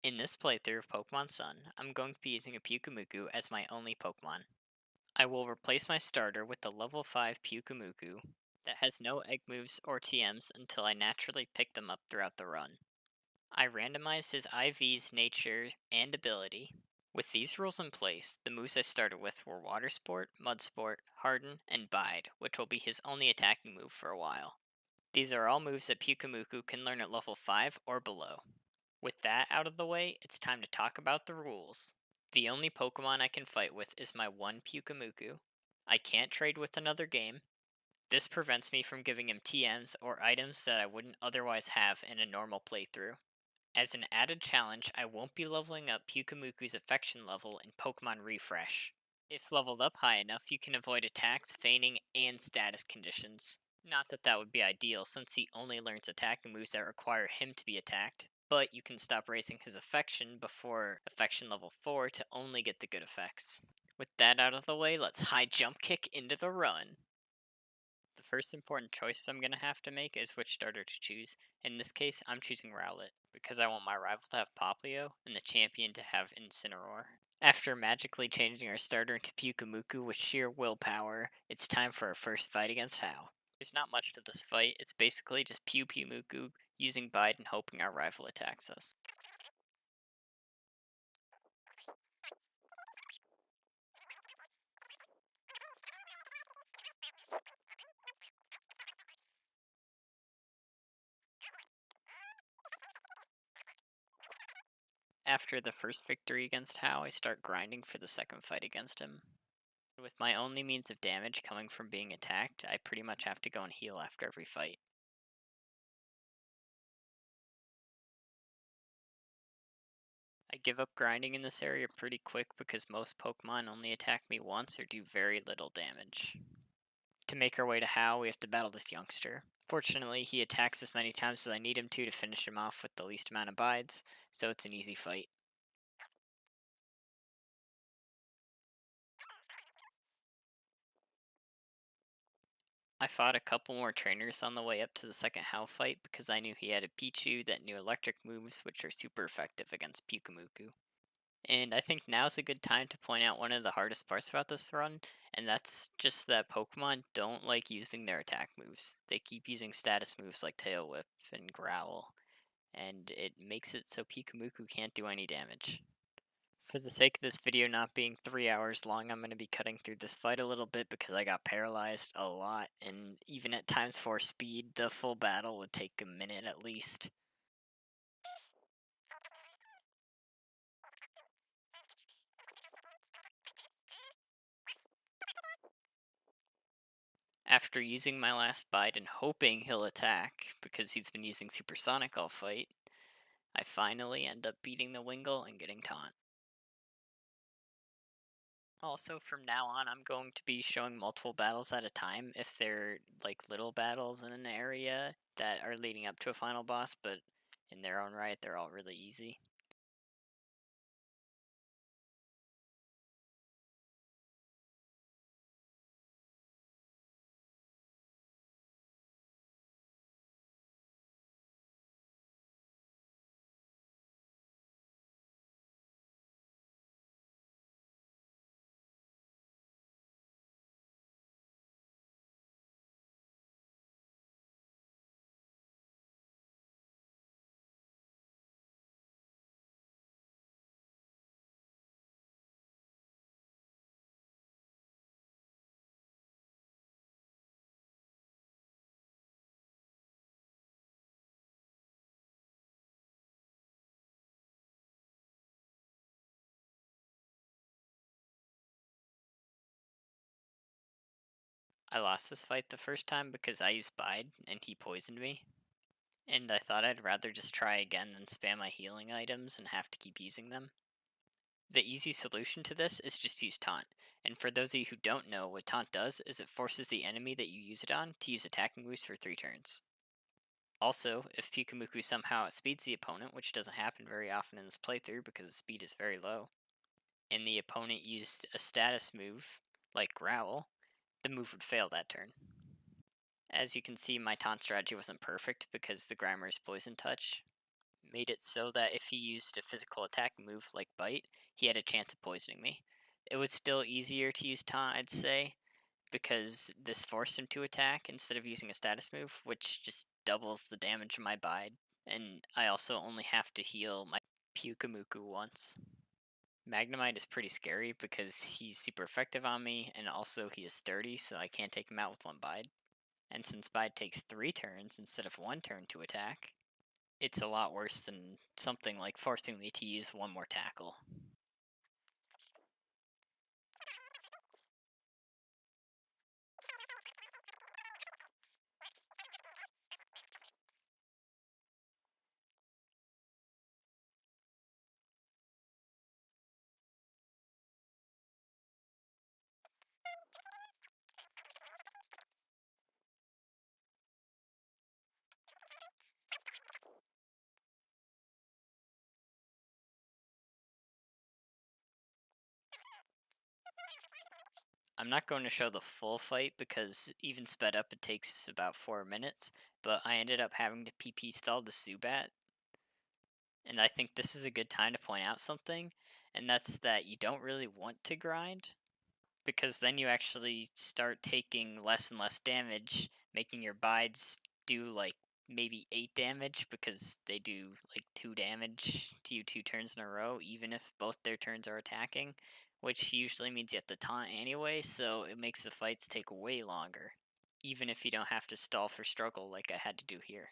In this playthrough of Pokemon Sun, I'm going to be using a Pyukumuku as my only Pokemon. I will replace my starter with the level 5 Pyukumuku that has no egg moves or TMs until I naturally pick them up throughout the run. I randomized his IV's nature and ability. With these rules in place, the moves I started with were Water Sport, Mud Sport, Harden, and Bide, which will be his only attacking move for a while. These are all moves that Pyukumuku can learn at level 5 or below. With that out of the way, it's time to talk about the rules. The only Pokemon I can fight with is my one Pyukumuku. I can't trade with another game. This prevents me from giving him TMs or items that I wouldn't otherwise have in a normal playthrough. As an added challenge, I won't be leveling up Pyukumuku's affection level in Pokemon Refresh. If leveled up high enough, you can avoid attacks, feigning, and status conditions. Not that that would be ideal, since he only learns attacking moves that require him to be attacked, but you can stop raising his affection before affection level 4 to only get the good effects. With that out of the way, let's high jump kick into the run. The first important choice I'm going to have to make is which starter to choose. In this case, I'm choosing Rowlet, because I want my rival to have Poplio and the champion to have Incineroar. After magically changing our starter into Pyukumuku with sheer willpower, it's time for our first fight against Hao. There's not much to this fight, it's basically just Pyukumuku using Bide and hoping our rival attacks us. After the first victory against Hao, I start grinding for the second fight against him. With my only means of damage coming from being attacked, I pretty much have to go and heal after every fight. I give up grinding in this area pretty quick because most Pokemon only attack me once or do very little damage. To make our way to Hao, we have to battle this youngster. Fortunately, he attacks as many times as I need him to finish him off with the least amount of bides, so it's an easy fight. I fought a couple more trainers on the way up to the second Hao fight because I knew he had a Pichu that knew electric moves which are super effective against Pyukumuku. And I think now's a good time to point out one of the hardest parts about this run, and that's just that Pokemon don't like using their attack moves. They keep using status moves like Tail Whip and Growl, and it makes it so Pyukumuku can't do any damage. For the sake of this video not being 3 hours long, I'm going to be cutting through this fight a little bit because I got paralyzed a lot, and even at times 4 speed, the full battle would take a minute at least. After using my last bite and hoping he'll attack, because he's been using Supersonic all fight, I finally end up beating the Wingull and getting taunt. Also, from now on, I'm going to be showing multiple battles at a time if they're like little battles in an area that are leading up to a final boss, but in their own right, they're all really easy. I lost this fight the first time because I used Bide and he poisoned me. And I thought I'd rather just try again than spam my healing items and have to keep using them. The easy solution to this is just use Taunt. And for those of you who don't know, what Taunt does is it forces the enemy that you use it on to use attacking moves for 3 turns. Also, if Pyukumuku somehow outspeeds the opponent, which doesn't happen very often in this playthrough because the speed is very low, and the opponent used a status move, like Growl, the move would fail that turn. As you can see, my taunt strategy wasn't perfect because the Grimer's Poison Touch made it so that if he used a physical attack move like Bite, he had a chance of poisoning me. It was still easier to use Taunt, I'd say, because this forced him to attack instead of using a status move, which just doubles the damage of my Bide, and I also only have to heal my Pyukumuku once. Magnemite is pretty scary because he's super effective on me, and also he is sturdy, so I can't take him out with one Bide. And since Bide takes 3 turns instead of 1 turn to attack, it's a lot worse than something like forcing me to use one more tackle. I'm not going to show the full fight because even sped up it takes about 4 minutes, but I ended up having to PP stall the Zubat, and I think this is a good time to point out something, and that's that you don't really want to grind, because then you actually start taking less and less damage, making your bides do like maybe 8 damage because they do like 2 damage to you 2 turns in a row, even if both their turns are attacking, which usually means you have to taunt anyway, so it makes the fights take way longer, even if you don't have to stall for struggle like I had to do here.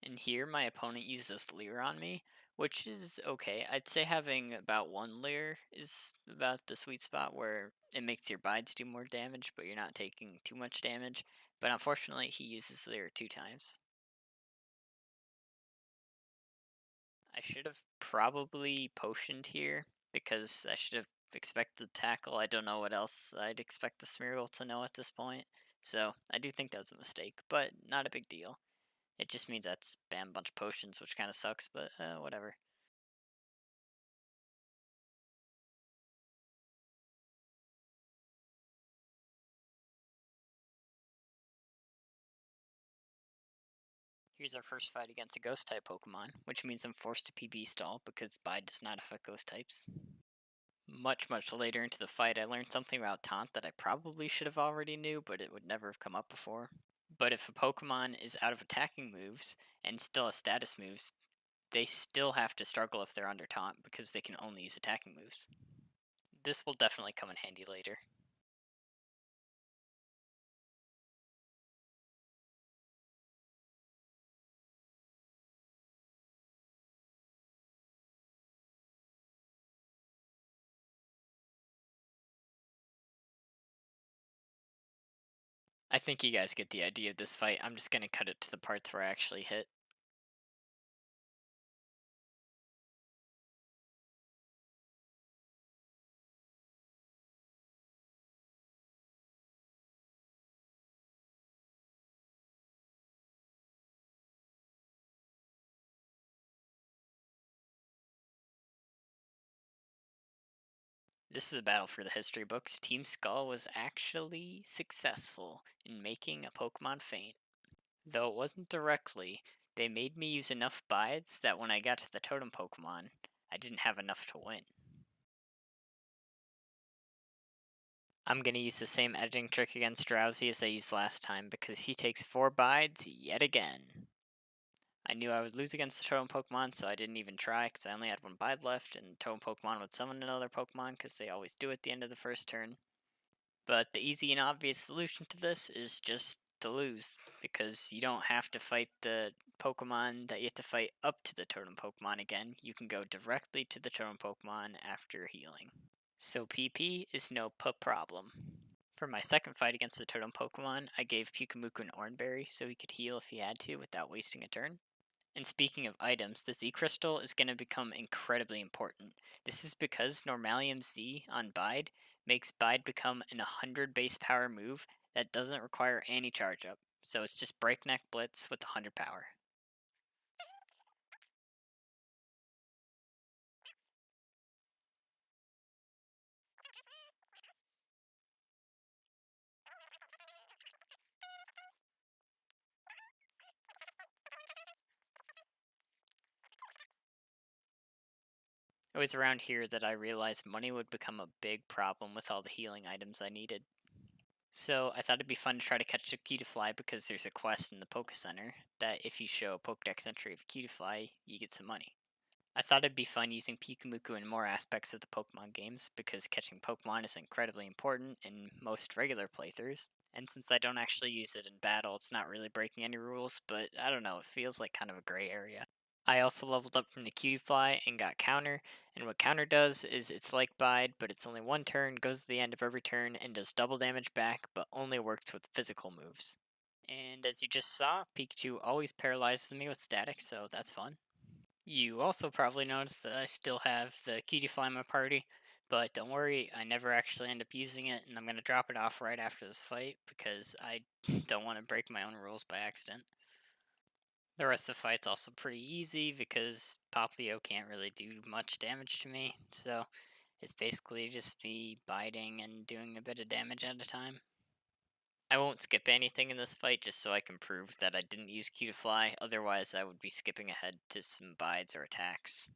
And here my opponent uses Leer on me, which is okay. I'd say having about 1 Leer is about the sweet spot where it makes your bides do more damage, but you're not taking too much damage. But unfortunately, he uses Leer 2 times. I should have probably potioned here, because I should have expected the tackle. I don't know what else I'd expect the Smeargle to know at this point. So I do think that was a mistake, but not a big deal. It just means I spam a bunch of potions, which kind of sucks, but whatever. Here's our first fight against a Ghost type Pokemon, which means I'm forced to PB stall because Bide does not affect Ghost types. Much later into the fight, I learned something about Taunt that I probably should have already knew, but it would never have come up before. But if a Pokemon is out of attacking moves and still has status moves, they still have to struggle if they're under Taunt because they can only use attacking moves. This will definitely come in handy later. I think you guys get the idea of this fight. I'm just going to cut it to the parts where I actually hit. This is a battle for the history books. Team Skull was actually successful in making a Pokemon faint. Though it wasn't directly, they made me use enough bites that when I got to the Totem Pokemon, I didn't have enough to win. I'm going to use the same editing trick against Drowsy as I used last time because he takes 4 bites yet again. I knew I would lose against the Totem Pokemon, so I didn't even try because I only had 1 bide left, and Totem Pokemon would summon another Pokemon because they always do at the end of the first turn. But the easy and obvious solution to this is just to lose, because you don't have to fight the Pokemon that you have to fight up to the Totem Pokemon again. You can go directly to the Totem Pokemon after healing. So PP is no problem. For my second fight against the Totem Pokemon, I gave Pyukumuku an Oranberry so he could heal if he had to without wasting a turn. And speaking of items, the Z Crystal is going to become incredibly important. This is because Normalium Z on Bide makes Bide become an 100 base power move that doesn't require any charge up. So it's just Breakneck Blitz with 100 power. It was around here that I realized money would become a big problem with all the healing items I needed. So I thought it'd be fun to try to catch a Cutiefly because there's a quest in the Poke Center that if you show a Pokedex entry of a Cutiefly, you get some money. I thought it'd be fun using Pyukumuku in more aspects of the Pokemon games because catching Pokemon is incredibly important in most regular playthroughs. And since I don't actually use it in battle, it's not really breaking any rules, but I don't know, it feels like kind of a gray area. I also leveled up from the Cutiefly and got Counter, and what Counter does is it's like Bide, but it's only one turn, goes to the end of every turn, and does double damage back, but only works with physical moves. And as you just saw, Pikachu always paralyzes me with static, so that's fun. You also probably noticed that I still have the Cutiefly in my party, but don't worry, I never actually end up using it, and I'm going to drop it off right after this fight because I don't want to break my own rules by accident. The rest of the fight's also pretty easy because Poplio can't really do much damage to me, so it's basically just me biting and doing a bit of damage at a time. I won't skip anything in this fight just so I can prove that I didn't use Cutiefly, otherwise I would be skipping ahead to some bides or attacks.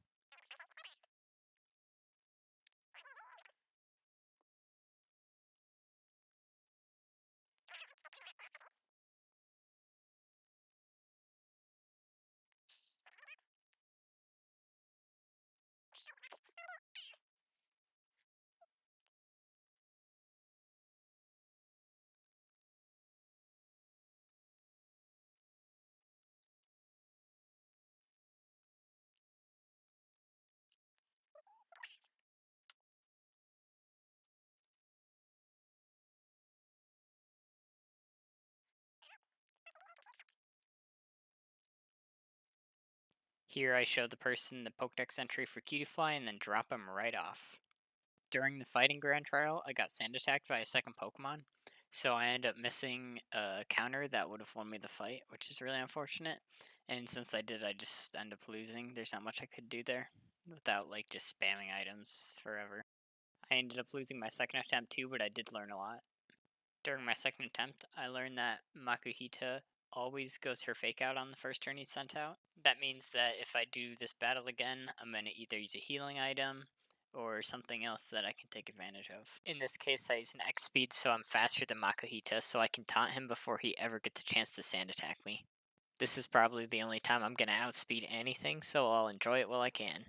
Here I show the person the Pokedex entry for Cutiefly and then drop him right off. During the fighting grand trial, I got sand attacked by a second Pokemon, so I ended up missing a counter that would have won me the fight, which is really unfortunate. And since I did, I just end up losing. There's not much I could do there without like just spamming items forever. I ended up losing my second attempt too, but I did learn a lot. During my second attempt, I learned that Makuhita always goes her fake out on the first turn he's sent out. That means that if I do this battle again, I'm going to either use a healing item or something else that I can take advantage of. In this case, I use an X speed, so I'm faster than Makuhita, so I can taunt him before he ever gets a chance to sand attack me. This is probably the only time I'm going to outspeed anything, so I'll enjoy it while I can.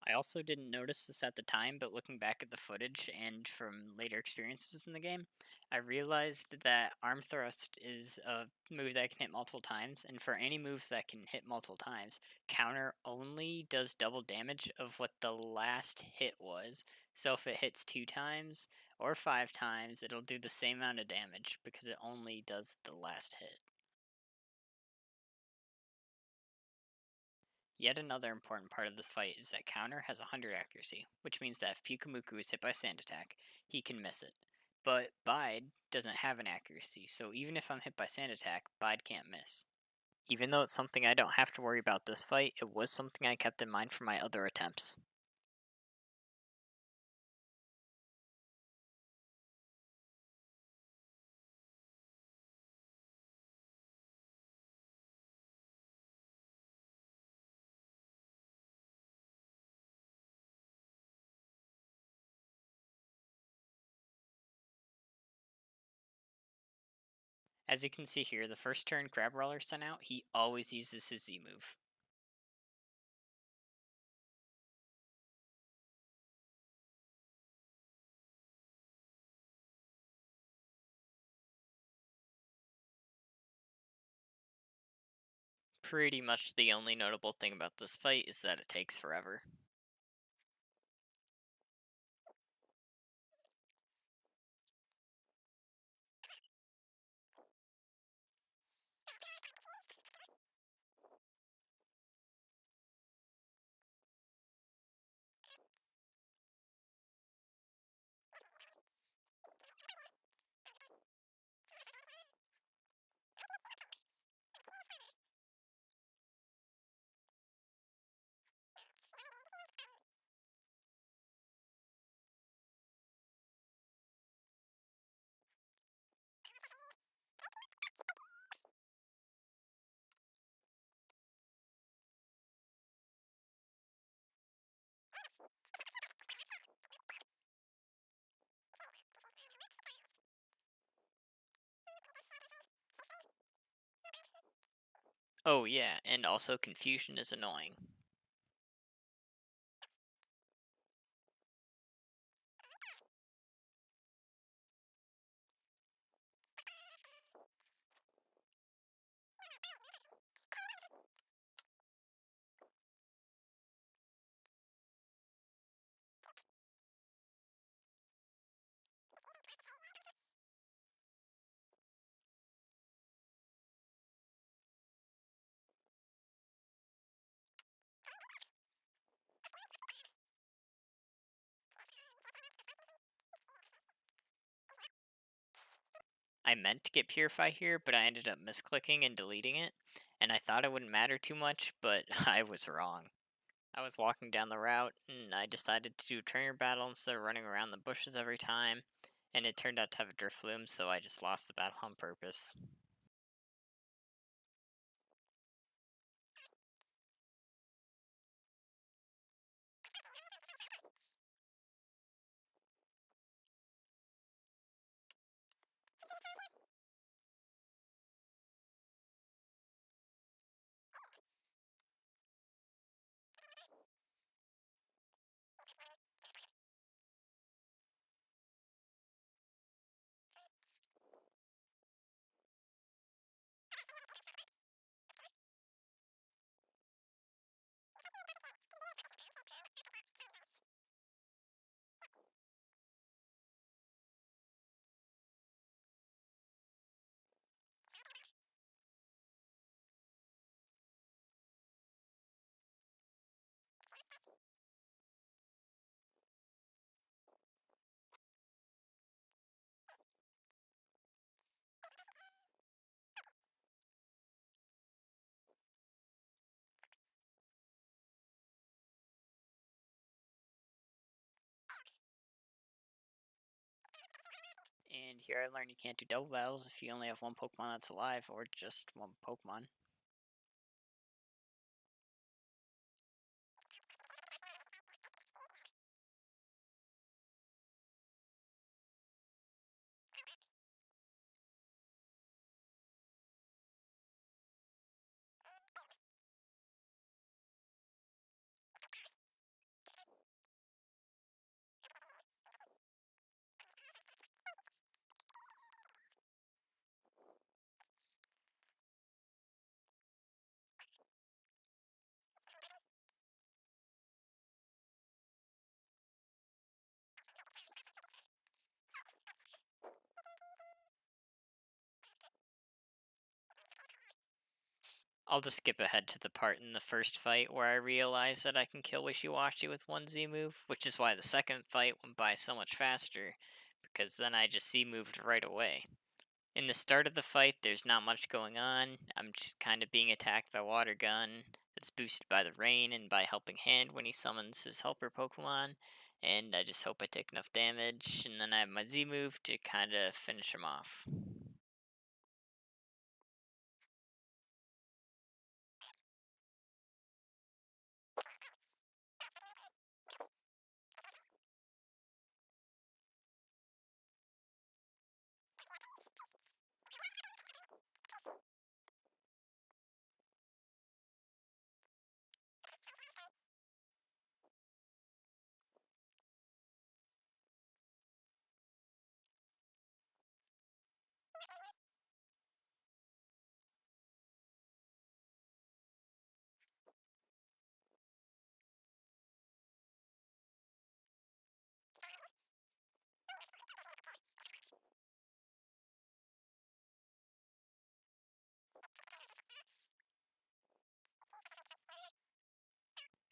I also didn't notice this at the time, but looking back at the footage and from later experiences in the game, I realized that Arm Thrust is a move that can hit multiple times, and for any move that can hit multiple times, Counter only does double damage of what the last hit was. So if it hits 2 times or 5 times, it'll do the same amount of damage because it only does the last hit. Yet another important part of this fight is that Counter has 100 accuracy, which means that if Pyukumuku is hit by Sand Attack, he can miss it. But Bide doesn't have an accuracy, so even if I'm hit by Sand Attack, Bide can't miss. Even though it's something I don't have to worry about this fight, it was something I kept in mind for my other attempts. As you can see here, the first turn Crabrawler sent out, he always uses his Z move. Pretty much the only notable thing about this fight is that it takes forever. Oh yeah, and also confusion is annoying. I meant to get Purify here, but I ended up misclicking and deleting it, and I thought it wouldn't matter too much, but I was wrong. I was walking down the route, and I decided to do trainer battle instead of running around the bushes every time, and it turned out to have a drift flume, so I just lost the battle on purpose. And here I learned you can't do double battles if you only have one Pokemon that's alive, or just one Pokemon. I'll just skip ahead to the part in the first fight where I realized that I can kill Wishiwashi with one Z move, which is why the second fight went by so much faster, because then I just Z moved right away. In the start of the fight, there's not much going on. I'm just kind of being attacked by Water Gun that's boosted by the rain and by Helping Hand when he summons his helper Pokemon. And I just hope I take enough damage, and then I have my Z move to kind of finish him off.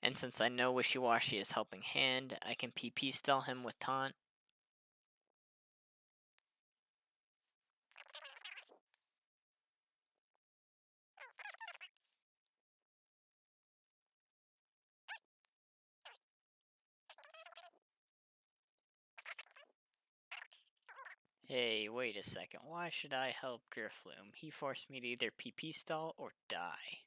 And since I know Wishiwashi is Helping Hand, I can PP style him with Taunt. Hey, wait a second. Why should I help Drifloom? He forced me to either PP stall or die.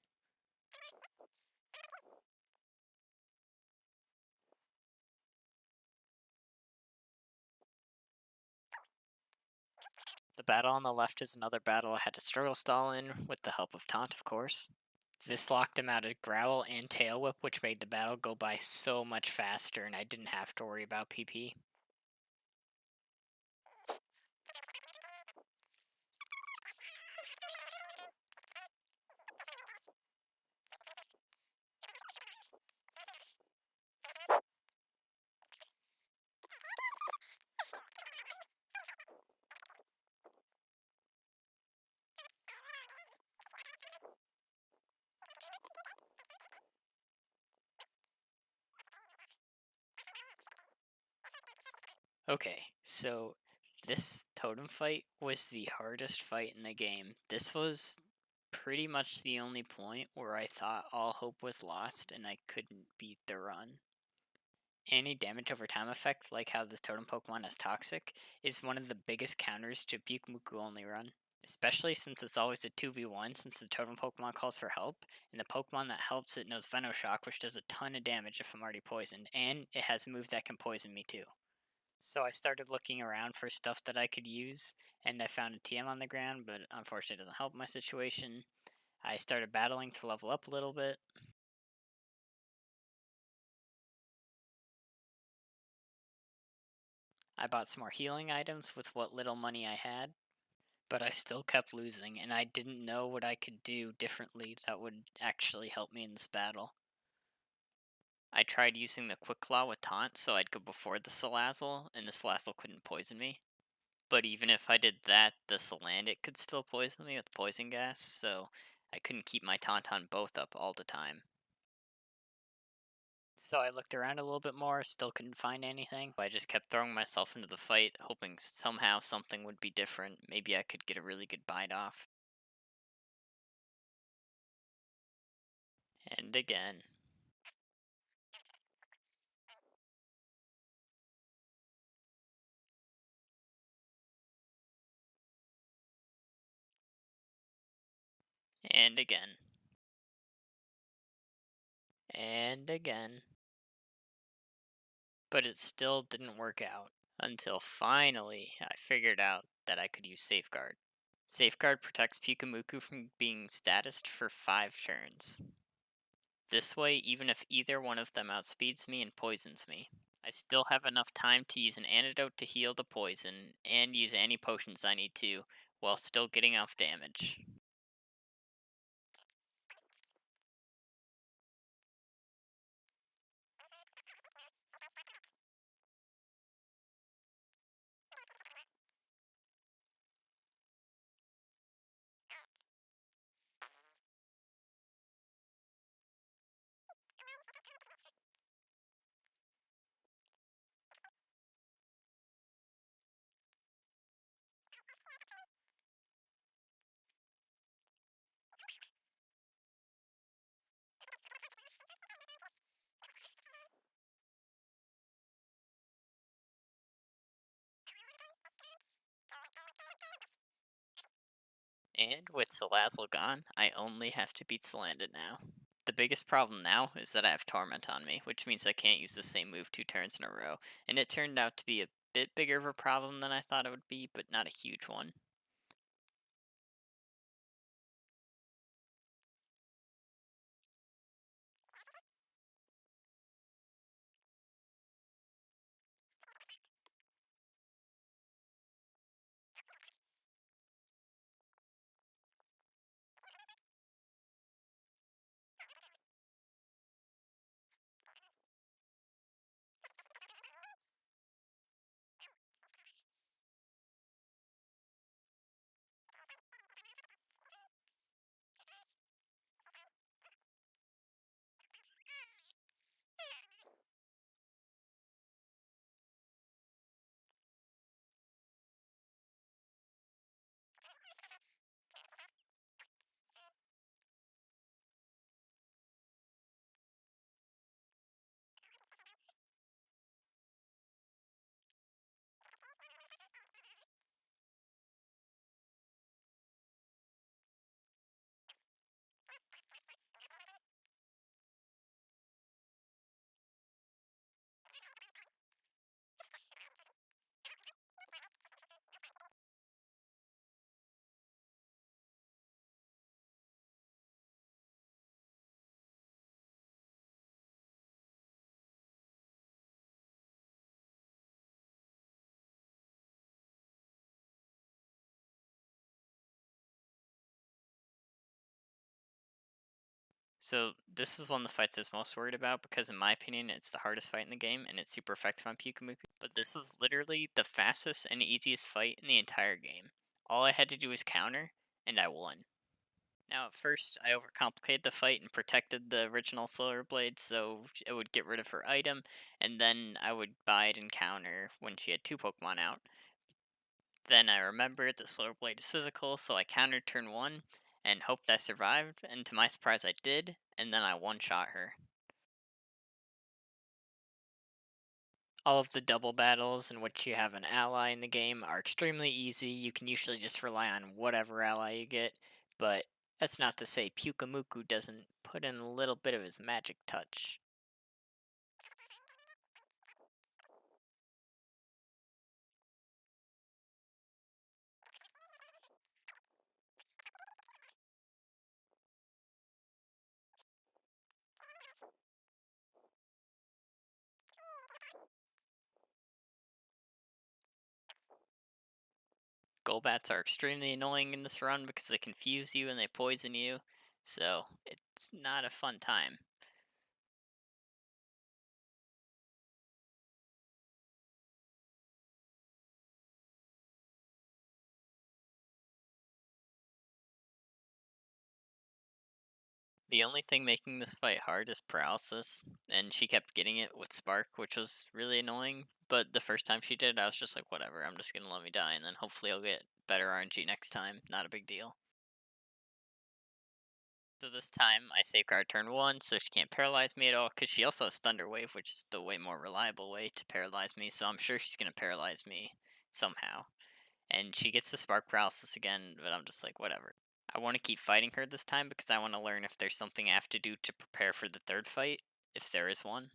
The battle on the left is another battle I had to struggle stall in, with the help of Taunt, of course. This locked him out of Growl and Tail Whip, which made the battle go by so much faster, and I didn't have to worry about PP. Okay, so this totem fight was the hardest fight in the game. This was pretty much the only point where I thought all hope was lost and I couldn't beat the run. Any damage over time effect, like how this totem Pokemon is toxic, is one of the biggest counters to Pyukumuku only run. Especially since it's always a 2v1 since the totem Pokemon calls for help, and the Pokemon that helps it knows Venoshock, which does a ton of damage if I'm already poisoned, and it has a move that can poison me too. So I started looking around for stuff that I could use, and I found a TM on the ground, but unfortunately it doesn't help my situation. I started battling to level up a little bit. I bought some more healing items with what little money I had, but I still kept losing, and I didn't know what I could do differently that would actually help me in this battle. I tried using the Quick Claw with Taunt so I'd go before the Salazzle, and the Salazzle couldn't poison me. But even if I did that, the Salandit could still poison me with Poison Gas, so I couldn't keep my Taunt on both up all the time. So I looked around a little bit more, still couldn't find anything. I just kept throwing myself into the fight, hoping somehow something would be different. Maybe I could get a really good bite off. And again. And again. And again. But it still didn't work out. Until finally, I figured out that I could use Safeguard. Safeguard protects Pyukumuku from being statused for 5 turns. This way, even if either one of them outspeeds me and poisons me, I still have enough time to use an antidote to heal the poison, and use any potions I need to, while still getting off damage. And with Salazzle gone, I only have to beat Salandit now. The biggest problem now is that I have Torment on me, which means I can't use the same move 2 turns in a row, and it turned out to be a bit bigger of a problem than I thought it would be, but not a huge one. So this is one of the fights I was most worried about because in my opinion it's the hardest fight in the game and it's super effective on Pyukumuku. But this is literally the fastest and easiest fight in the entire game. All I had to do was counter and I won. Now at first I overcomplicated the fight and protected the original Solar Blade so it would get rid of her item, and then I would bide and counter when she had two Pokemon out. Then I remembered the Solar Blade is physical, so I countered turn 1 and hoped I survived, and to my surprise I did, and then I one-shot her. All of the double battles in which you have an ally in the game are extremely easy. You can usually just rely on whatever ally you get, but that's not to say Pyukumuku doesn't put in a little bit of his magic touch. Golbats are extremely annoying in this run because they confuse you and they poison you, so it's not a fun time. The only thing making this fight hard is paralysis, and she kept getting it with Spark, which was really annoying. But the first time she did, I was just like, whatever, I'm just gonna let me die, and then hopefully I'll get better RNG next time. Not a big deal. So this time, I safeguard turn 1, so she can't paralyze me at all, because she also has Thunder Wave, which is the way more reliable way to paralyze me, so I'm sure she's gonna paralyze me somehow. And she gets the Spark Paralysis again, but I'm just like, whatever. I want to keep fighting her this time because I want to learn if there's something I have to do to prepare for the third fight, if there is one.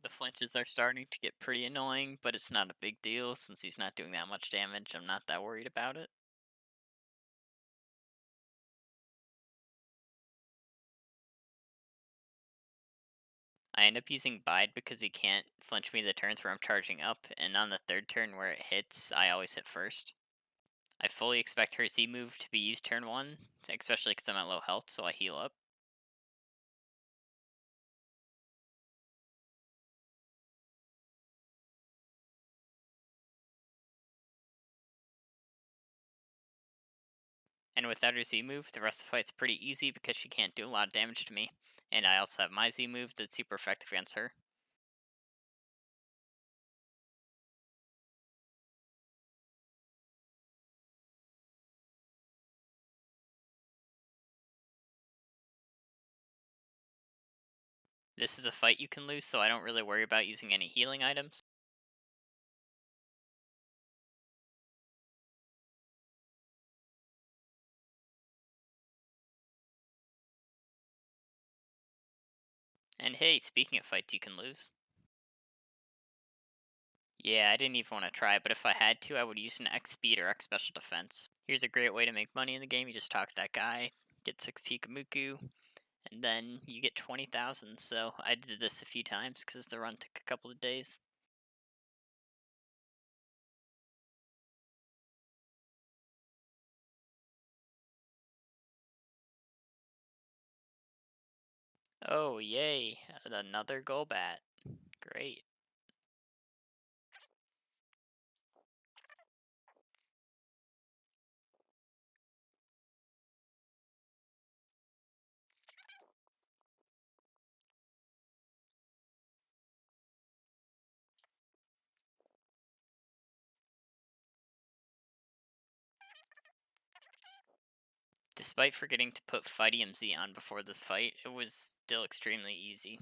The flinches are starting to get pretty annoying, but it's not a big deal since he's not doing that much damage. I'm not that worried about it. I end up using Bide because he can't flinch me the turns where I'm charging up, and on the third turn where it hits, I always hit first. I fully expect her Z move to be used turn 1, especially because I'm at low health, so I heal up. And without her Z move, the rest of the fight's pretty easy because she can't do a lot of damage to me. And I also have my Z move that's super effective against her. This is a fight you can lose, so I don't really worry about using any healing items. And hey, speaking of fights you can lose. Yeah, I didn't even want to try, but if I had to, I would use an X speed or X special defense. Here's a great way to make money in the game. You just talk to that guy, get 6 Pyukumuku, and then you get 20,000. So I did this a few times because the run took a couple of days. Oh, yay. Another Golbat. Great. Despite forgetting to put Fightium Z on before this fight, it was still extremely easy.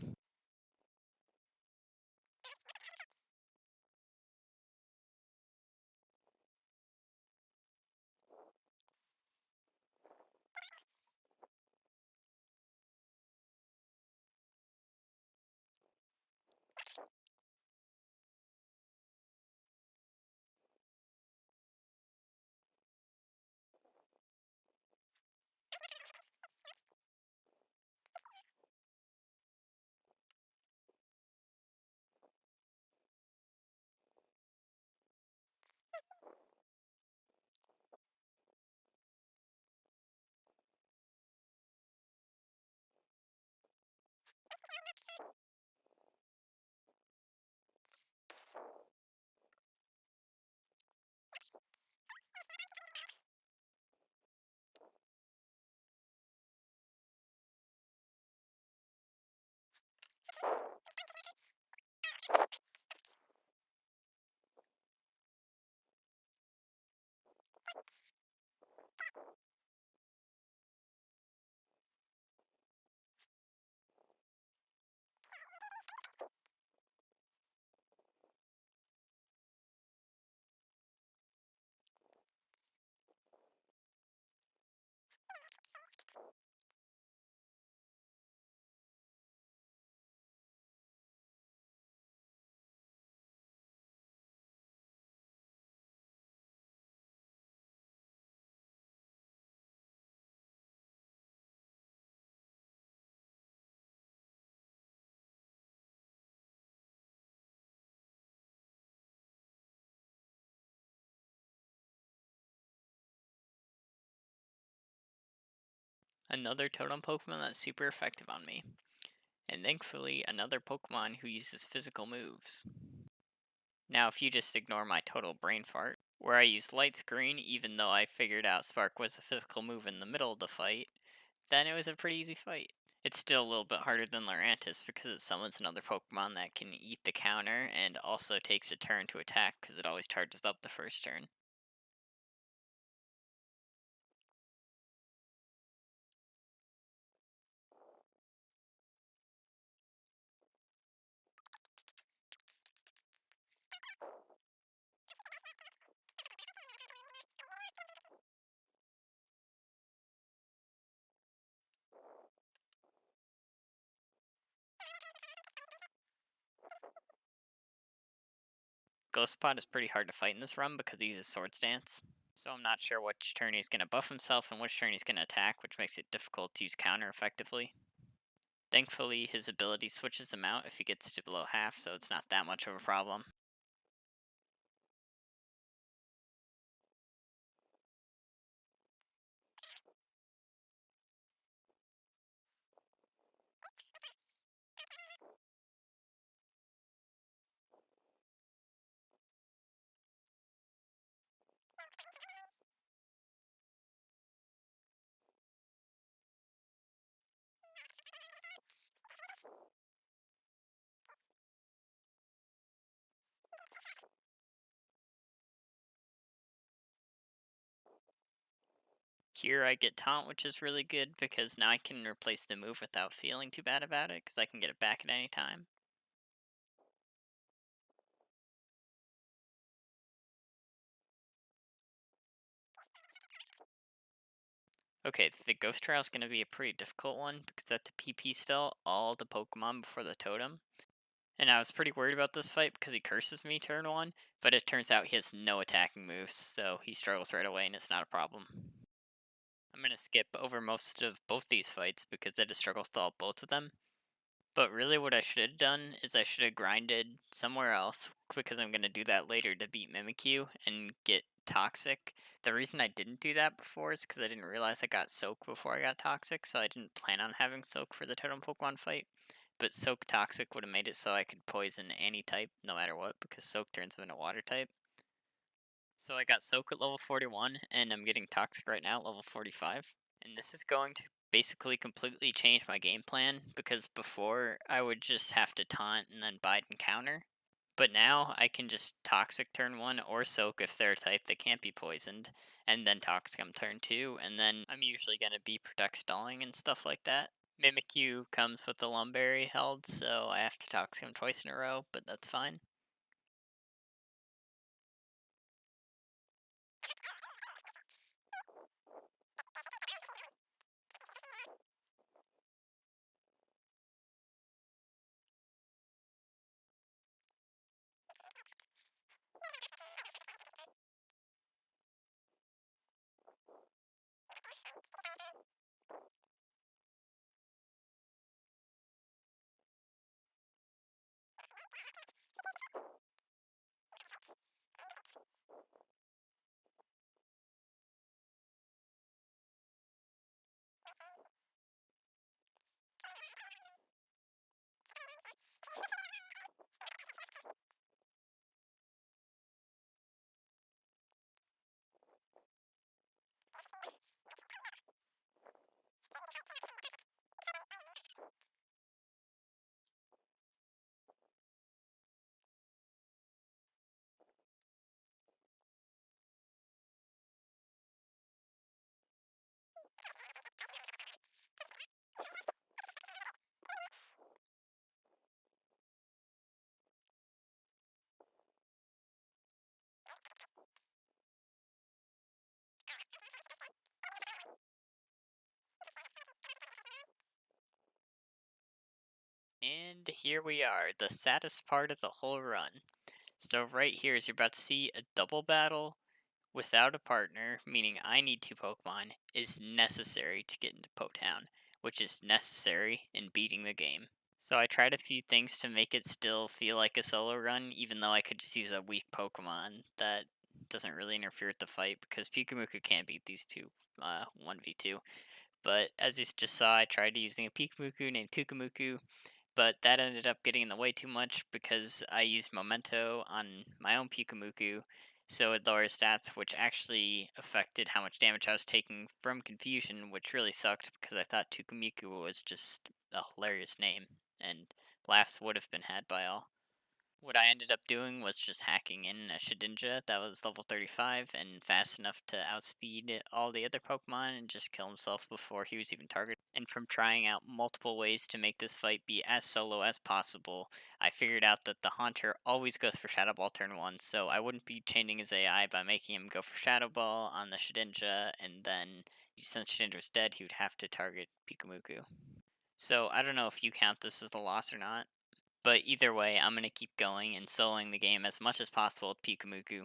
Another totem Pokemon that's super effective on me. And thankfully, another Pokemon who uses physical moves. Now, if you just ignore my total brain fart, where I used Light Screen even though I figured out Spark was a physical move in the middle of the fight, then it was a pretty easy fight. It's still a little bit harder than Lurantis because it summons another Pokemon that can eat the counter and also takes a turn to attack because it always charges up the first turn. Ghost Pod is pretty hard to fight in this run because he uses Swords Dance. So I'm not sure which turn he's going to buff himself and which turn he's going to attack, which makes it difficult to use counter effectively. Thankfully, his ability switches him out if he gets to below half, so it's not that much of a problem. Here I get Taunt, which is really good because now I can replace the move without feeling too bad about it because I can get it back at any time. Okay, the Ghost Trial is going to be a pretty difficult one because I have to PP still all the Pokemon before the Totem. And I was pretty worried about this fight because he curses me turn 1, but it turns out he has no attacking moves, so he struggles right away and it's not a problem. I'm going to skip over most of both these fights because it is struggle stall both of them. But really what I should have done is I should have grinded somewhere else because I'm going to do that later to beat Mimikyu and get Toxic. The reason I didn't do that before is because I didn't realize I got Soak before I got Toxic, so I didn't plan on having Soak for the Totem Pokemon fight. But Soak Toxic would have made it so I could poison any type, no matter what, because Soak turns him into Water type. So I got Soak at level 41, and I'm getting Toxic right now at level 45. And this is going to basically completely change my game plan, because before I would just have to taunt and then bite and counter. But now I can just Toxic turn 1 or Soak if they're a type that can't be poisoned, and then Toxic on turn 2, and then I'm usually going to be Protect stalling and stuff like that. Mimikyu comes with the Lumberry held, so I have to Toxic him twice in a row, but that's fine. And here we are, the saddest part of the whole run. So right here is you're about to see a double battle without a partner, meaning I need two Pokemon, is necessary to get into Town, which is necessary in beating the game. So I tried a few things to make it still feel like a solo run, even though I could just use a weak Pokemon that doesn't really interfere with the fight, because Pyukumuku can't beat these two 1v2. but as you just saw, I tried using a Pyukumuku named Tukumuku, but that ended up getting in the way too much because I used Memento on my own Pyukumuku, so it lowered stats, which actually affected how much damage I was taking from Confusion, which really sucked because I thought Tukumuku was just a hilarious name, and laughs would have been had by all. What I ended up doing was just hacking in a Shedinja that was level 35 and fast enough to outspeed all the other Pokemon and just kill himself before he was even targeted. And from trying out multiple ways to make this fight be as solo as possible, I figured out that the Haunter always goes for Shadow Ball turn 1, so I wouldn't be chaining his AI by making him go for Shadow Ball on the Shedinja, and then since Shedinja was dead, he would have to target Pyukumuku. So I don't know if you count this as a loss or not. But either way, I'm going to keep going and soloing the game as much as possible with Pyukumuku.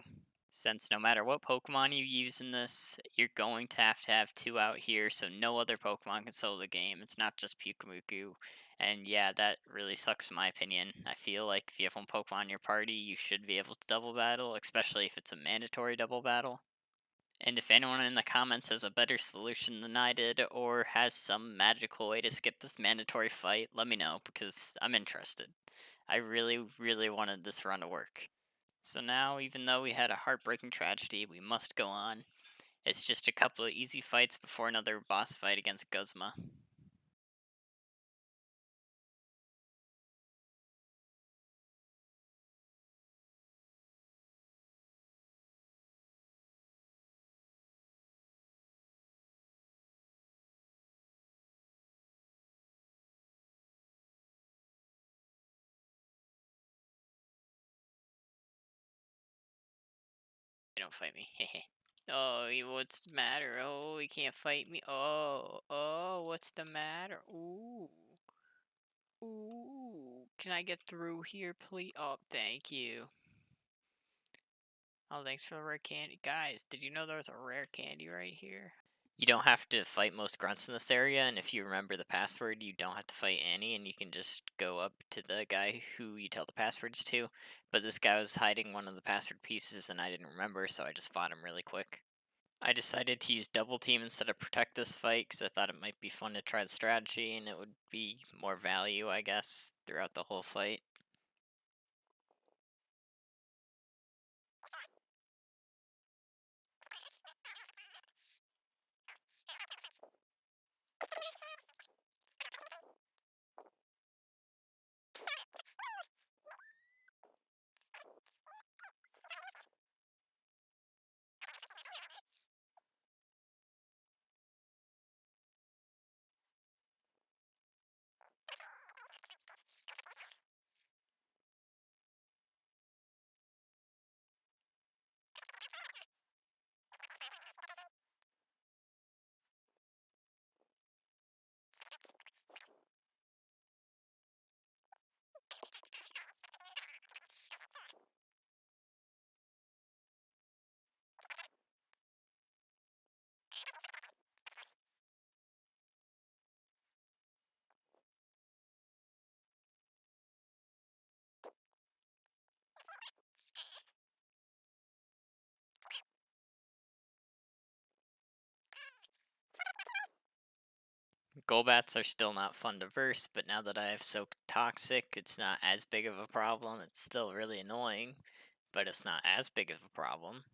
Since no matter what Pokemon you use in this, you're going to have two out here, so no other Pokemon can solo the game. It's not just Pyukumuku. And yeah, that really sucks in my opinion. I feel like if you have one Pokemon in your party, you should be able to double battle, especially if it's a mandatory double battle. And if anyone in the comments has a better solution than I did, or has some magical way to skip this mandatory fight, let me know, because I'm interested. I really, really wanted this run to work. So now, even though we had a heartbreaking tragedy, we must go on. It's just a couple of easy fights before another boss fight against Guzma. Don't fight me. Hehe. Oh, what's the matter? Oh, you can't fight me. Oh, what's the matter? Ooh. Ooh. Can I get through here, please? Oh, thank you. Oh, thanks for the rare candy. Guys, did you know there was a rare candy right here? You don't have to fight most grunts in this area, and if you remember the password, you don't have to fight Annie, and you can just go up to the guy who you tell the passwords to. But this guy was hiding one of the password pieces, and I didn't remember, so I just fought him really quick. I decided to use Double Team instead of Protect this fight, because I thought it might be fun to try the strategy, and it would be more value, I guess, throughout the whole fight. Golbats are still not fun to verse, but now that I have Soaked Toxic, it's not as big of a problem. It's still really annoying, but it's not as big of a problem.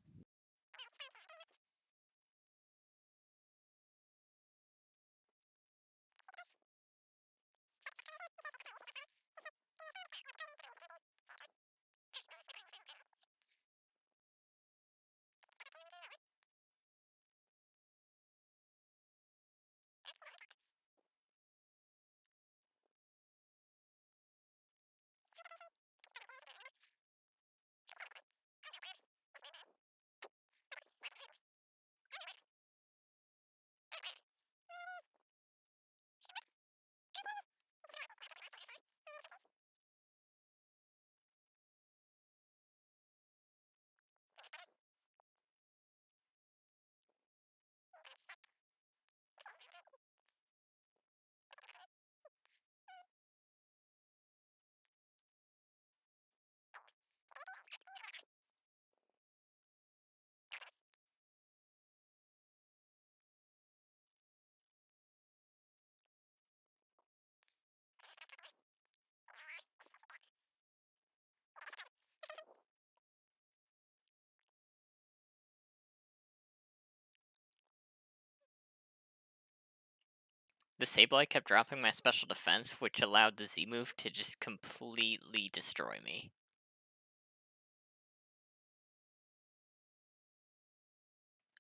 The Sableye kept dropping my special defense, which allowed the Z move to just completely destroy me.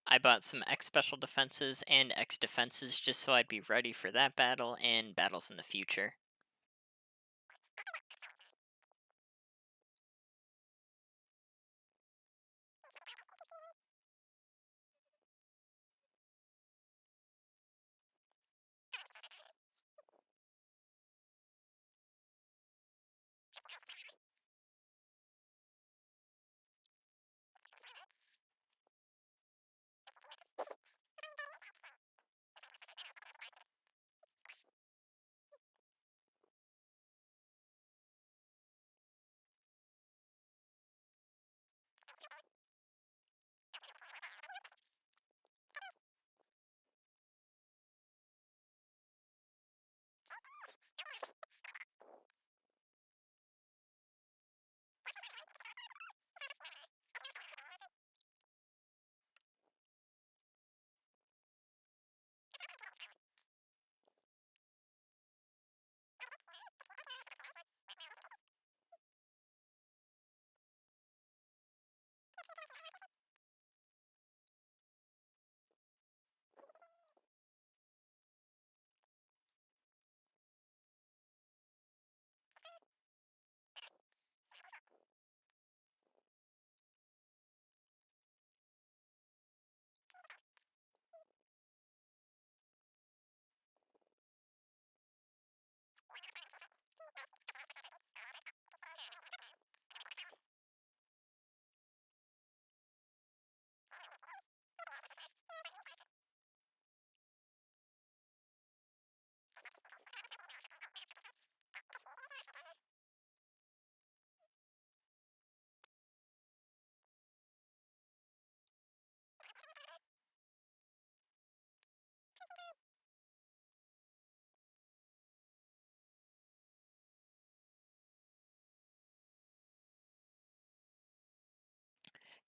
I bought some X special defenses and X defenses just so I'd be ready for that battle and battles in the future.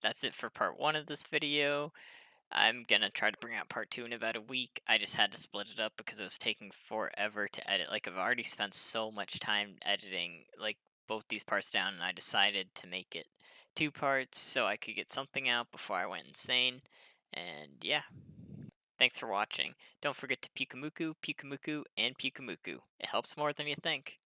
That's it for part 1 of this video. I'm gonna try to bring out part 2 in about a week. I just had to split it up because it was taking forever to edit. Like, I've already spent so much time editing, like, both these parts down, and I decided to make it 2 parts so I could get something out before I went insane. And yeah, thanks for watching. Don't forget to Pyukumuku, Pyukumuku, and Pyukumuku. It helps more than you think.